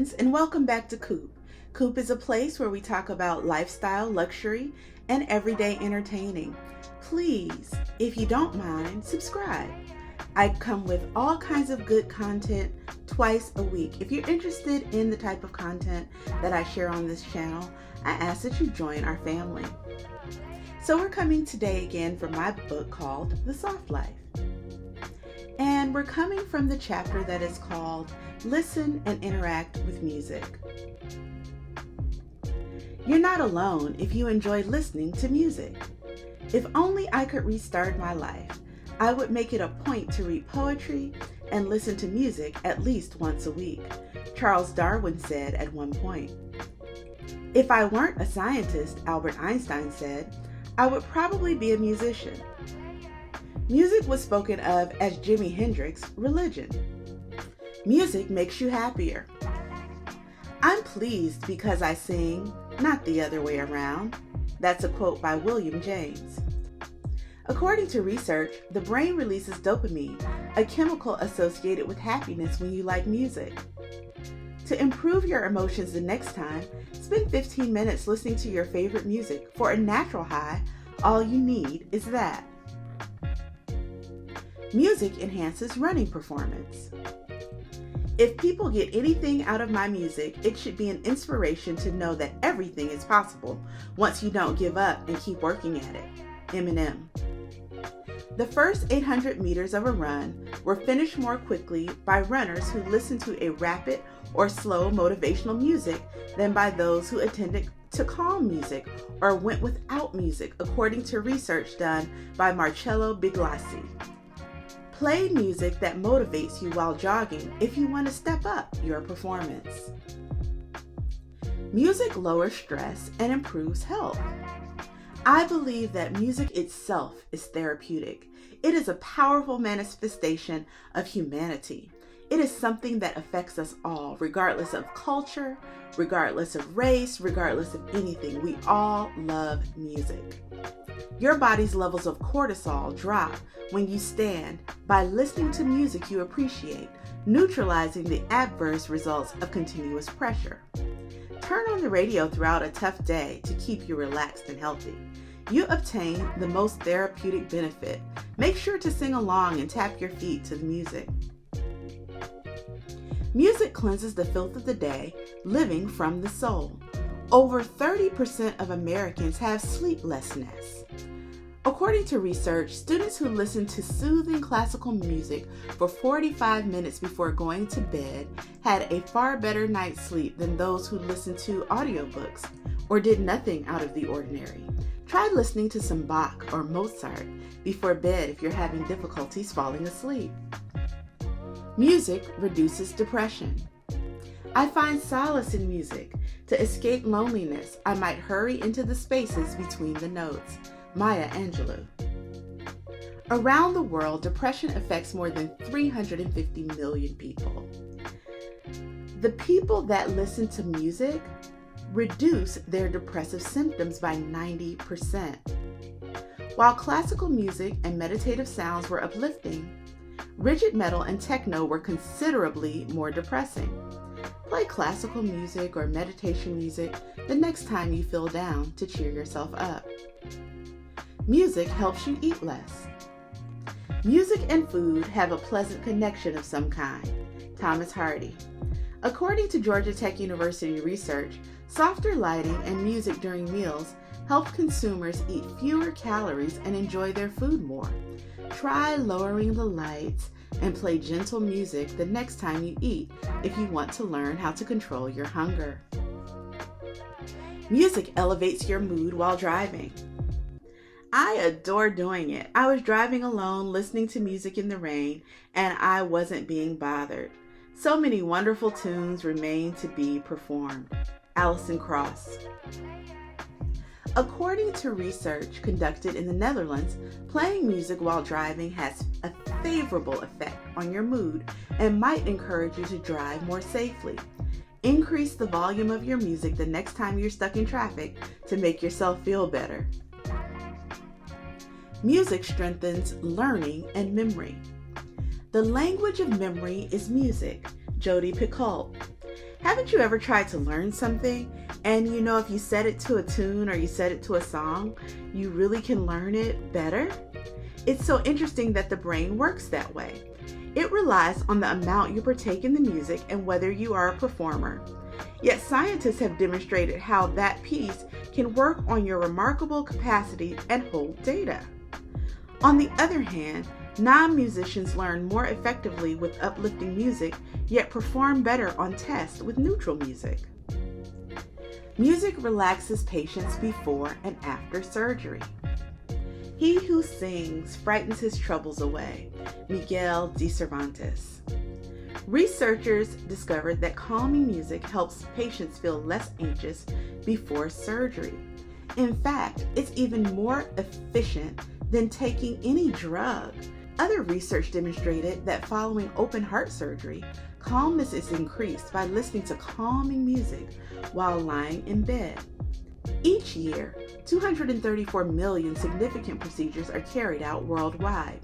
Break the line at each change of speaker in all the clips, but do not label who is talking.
friends, and welcome back to Coop. Coop is a place where we talk about lifestyle, luxury, and everyday entertaining. Please, if you don't mind, subscribe. I come with all kinds of good content twice a week. If you're interested in the type of content that I share on this channel, I ask that you join our family. So we're coming today again from my book called The Soft Life. And we're coming from the chapter that is called Listen and Interact with Music. You're not alone if you enjoy listening to music. If only I could restart my life, I would make it a point to read poetry and listen to music at least once a week, Charles Darwin said at one point. If I weren't a scientist, Albert Einstein said, I would probably be a musician. Music was spoken of as Jimi Hendrix's religion. Music makes you happier. I'm pleased because I sing, not the other way around. That's a quote by William James. According to research, the brain releases dopamine, a chemical associated with happiness when you like music. To improve your emotions the next time, spend 15 minutes listening to your favorite music. For a natural high, all you need is that. Music enhances running performance. If people get anything out of my music, it should be an inspiration to know that everything is possible once you don't give up and keep working at it. Eminem. The first 800 meters of a run were finished more quickly by runners who listened to a rapid or slow motivational music than by those who attended to calm music or went without music, according to research done by Marcello Biglasi. Play music that motivates you while jogging if you want to step up your performance. Music lowers stress and improves health. I believe that music itself is therapeutic. It is a powerful manifestation of humanity. It is something that affects us all, regardless of culture, regardless of race, regardless of anything. We all love music. Your body's levels of cortisol drop when you stand by listening to music you appreciate, neutralizing the adverse results of continuous pressure. Turn on the radio throughout a tough day to keep you relaxed and healthy. You obtain the most therapeutic benefit. Make sure to sing along and tap your feet to the music. Music cleanses the filth of the day, living from the soul. Over 30% of Americans have sleeplessness. According to research, students who listen to soothing classical music for 45 minutes before going to bed had a far better night's sleep than those who listened to audiobooks or did nothing out of the ordinary. Try listening to some Bach or Mozart before bed if you're having difficulties falling asleep. Music reduces depression. I find solace in music. To escape loneliness, I might hurry into the spaces between the notes. Maya Angelou. Around the world, depression affects more than 350 million people. The people that listen to music reduce their depressive symptoms by 90%. While classical music and meditative sounds were uplifting, rigid metal and techno were considerably more depressing. Play classical music or meditation music the next time you feel down to cheer yourself up. Music helps you eat less. Music and food have a pleasant connection of some kind. Thomas Hardy. According to Georgia Tech University research, softer lighting and music during meals help consumers eat fewer calories and enjoy their food more. Try lowering the lights and play gentle music the next time you eat if you want to learn how to control your hunger. Music elevates your mood while driving. I adore doing it. I was driving alone, listening to music in the rain, and I wasn't being bothered. So many wonderful tunes remain to be performed. Alison Krauss. According to research conducted in the Netherlands, playing music while driving has a favorable effect on your mood and might encourage you to drive more safely. Increase the volume of your music the next time you're stuck in traffic to make yourself feel better. Music strengthens learning and memory. The language of memory is music. Jodi Picoult. Haven't you ever tried to learn something and if you set it to a tune or you set it to a song, you really can learn it better? It's so interesting that the brain works that way. It relies on the amount you partake in the music and whether you are a performer. Yet scientists have demonstrated how that piece can work on your remarkable capacity and hold data. On the other hand, non-musicians learn more effectively with uplifting music, yet perform better on tests with neutral music. Music relaxes patients before and after surgery. He who sings frightens his troubles away. Miguel de Cervantes. Researchers discovered that calming music helps patients feel less anxious before surgery. In fact, it's even more efficient than taking any drug. Other research demonstrated that following open heart surgery, calmness is increased by listening to calming music while lying in bed. Each year, 234 million significant procedures are carried out worldwide.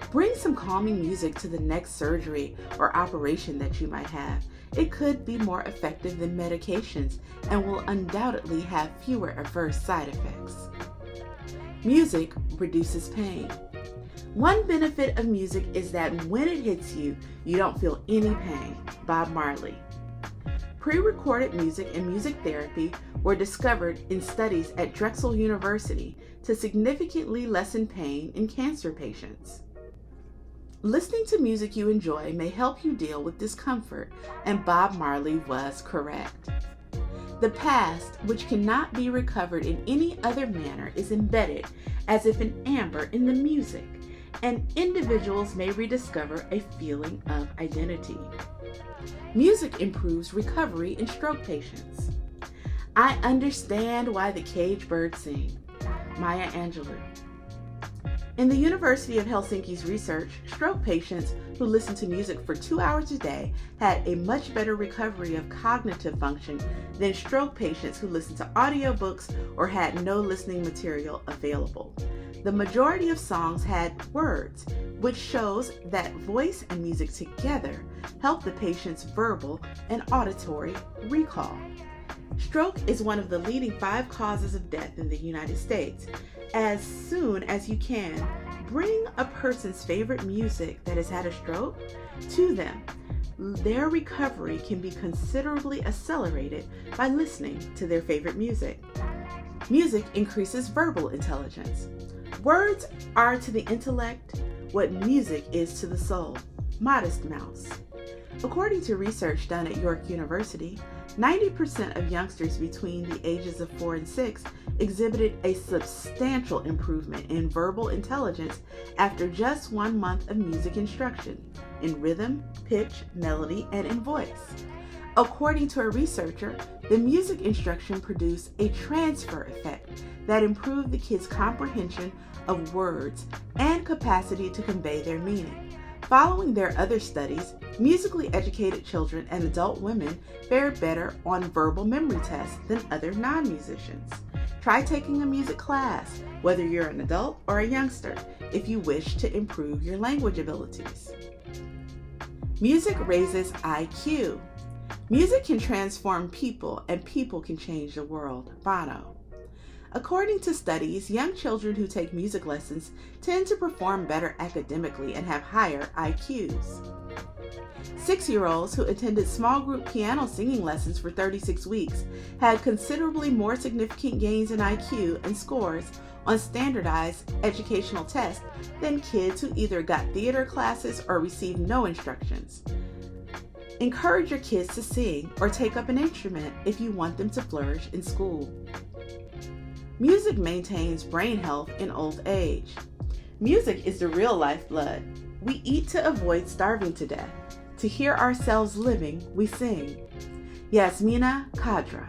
Bring some calming music to the next surgery or operation that you might have. It could be more effective than medications and will undoubtedly have fewer adverse side effects. Music reduces pain. One benefit of music is that when it hits you, you don't feel any pain. Bob Marley. Pre-recorded music and music therapy were discovered in studies at Drexel University to significantly lessen pain in cancer patients. Listening to music you enjoy may help you deal with discomfort, and Bob Marley was correct. The past, which cannot be recovered in any other manner, is embedded as if in amber in the music, and individuals may rediscover a feeling of identity. Music improves recovery in stroke patients. I understand why the cage birds sing. Maya Angelou. In the University of Helsinki's research, stroke patients who listened to music for 2 hours a day had a much better recovery of cognitive function than stroke patients who listened to audiobooks or had no listening material available. The majority of songs had words, which shows that voice and music together help the patient's verbal and auditory recall. Stroke is one of the leading 5 causes of death in the United States. As soon as you can, bring a person's favorite music that has had a stroke to them. Their recovery can be considerably accelerated by listening to their favorite music. Music increases verbal intelligence. Words are to the intellect what music is to the soul. Modest Mouse. According to research done at York University, 90% of youngsters between the ages of 4 and 6 exhibited a substantial improvement in verbal intelligence after just 1 month of music instruction in rhythm, pitch, melody, and in voice. According to a researcher, the music instruction produced a transfer effect that improved the kids' comprehension of words and capacity to convey their meaning. Following their other studies, musically educated children and adult women fared better on verbal memory tests than other non-musicians. Try taking a music class, whether you're an adult or a youngster, if you wish to improve your language abilities. Music raises IQ. Music can transform people, and people can change the world. Bono. According to studies, young children who take music lessons tend to perform better academically and have higher IQs. 6-year-olds who attended small group piano singing lessons for 36 weeks had considerably more significant gains in IQ and scores on standardized educational tests than kids who either got theater classes or received no instructions. Encourage your kids to sing or take up an instrument if you want them to flourish in school. Music maintains brain health in old age. Music is the real lifeblood. We eat to avoid starving to death. To hear ourselves living, we sing. Yasmina Khadra.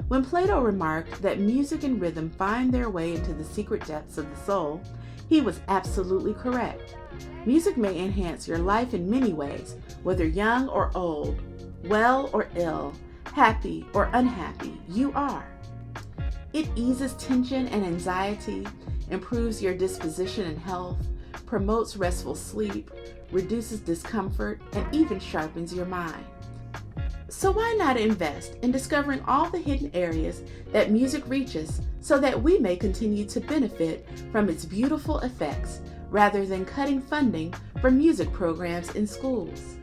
When Plato remarked that music and rhythm find their way into the secret depths of the soul, he was absolutely correct. Music may enhance your life in many ways, whether young or old, well or ill, happy or unhappy, you are. It eases tension and anxiety, improves your disposition and health, promotes restful sleep, reduces discomfort, and even sharpens your mind. So why not invest in discovering all the hidden areas that music reaches so that we may continue to benefit from its beautiful effects rather than cutting funding for music programs in schools?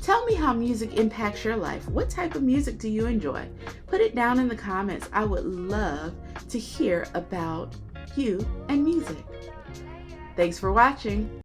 Tell me how music impacts your life. What type of music do you enjoy? Put it down in the comments. I would love to hear about you and music. Thanks for watching.